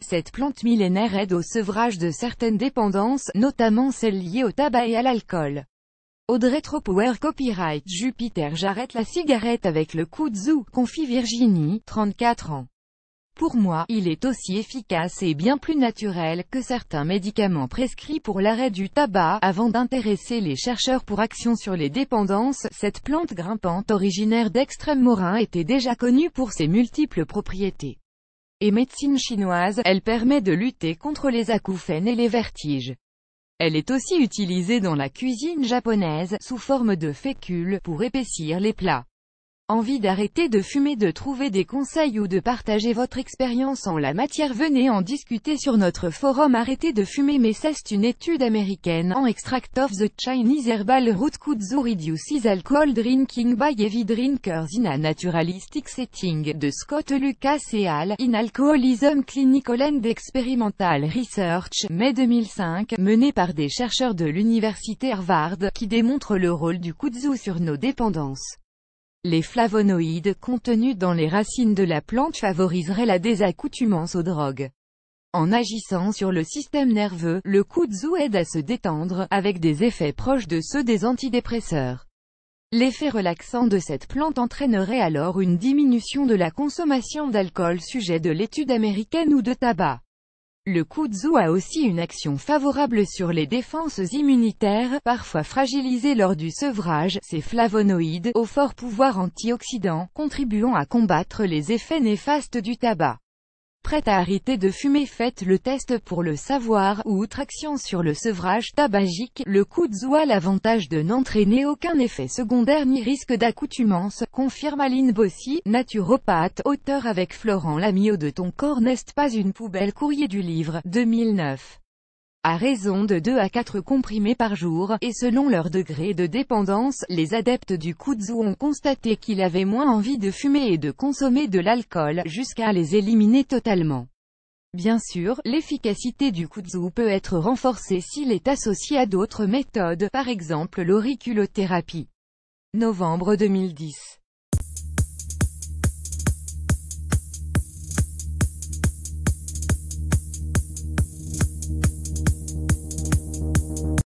Cette plante millénaire aide au sevrage de certaines dépendances, notamment celles liées au tabac et à l'alcool. Audrey Tropower copyright Jupiter. J'arrête la cigarette avec le kudzu, confie Virginie, 34 ans. Pour moi, il est aussi efficace et bien plus naturel que certains médicaments prescrits pour l'arrêt du tabac. Avant d'intéresser les chercheurs pour Action sur les dépendances, cette plante grimpante originaire d'Extrême-Morin était déjà connue pour ses multiples propriétés. Et médecine chinoise, elle permet de lutter contre les acouphènes et les vertiges. Elle est aussi utilisée dans la cuisine japonaise, sous forme de fécule, pour épaissir les plats. Envie d'arrêter de fumer, de trouver des conseils ou de partager votre expérience en la matière? Venez en discuter sur notre forum Arrêtez de fumer. Mais c'est une étude américaine, en Extract of the Chinese Herbal Root Kudzu Reduces Alcohol Drinking by Heavy Drinkers in a Naturalistic Setting, de Scott Lucas et al. In Alcoholism Clinical and Experimental Research, mai 2005, menée par des chercheurs de l'université Harvard, qui démontre le rôle du kudzu sur nos dépendances. Les flavonoïdes contenus dans les racines de la plante favoriseraient la désaccoutumance aux drogues. En agissant sur le système nerveux, le kudzu aide à se détendre, avec des effets proches de ceux des antidépresseurs. L'effet relaxant de cette plante entraînerait alors une diminution de la consommation d'alcool, sujet de l'étude américaine, ou de tabac. Le kudzu a aussi une action favorable sur les défenses immunitaires, parfois fragilisées lors du sevrage. Ces flavonoïdes, au fort pouvoir antioxydant, contribuant à combattre les effets néfastes du tabac. Prête à arrêter de fumer? Faites le test pour le savoir. Outre action sur le sevrage tabagique, le kudzu a l'avantage de n'entraîner aucun effet secondaire ni risque d'accoutumance, confirme Aline Bossy, naturopathe, auteur avec Florent Lamiot de Ton corps n'est pas une poubelle. Courrier du livre, 2009. À raison de 2 à 4 comprimés par jour, et selon leur degré de dépendance, les adeptes du kudzu ont constaté qu'ils avaient moins envie de fumer et de consommer de l'alcool, jusqu'à les éliminer totalement. Bien sûr, l'efficacité du kudzu peut être renforcée s'il est associé à d'autres méthodes, par exemple l'auriculothérapie. Novembre 2010.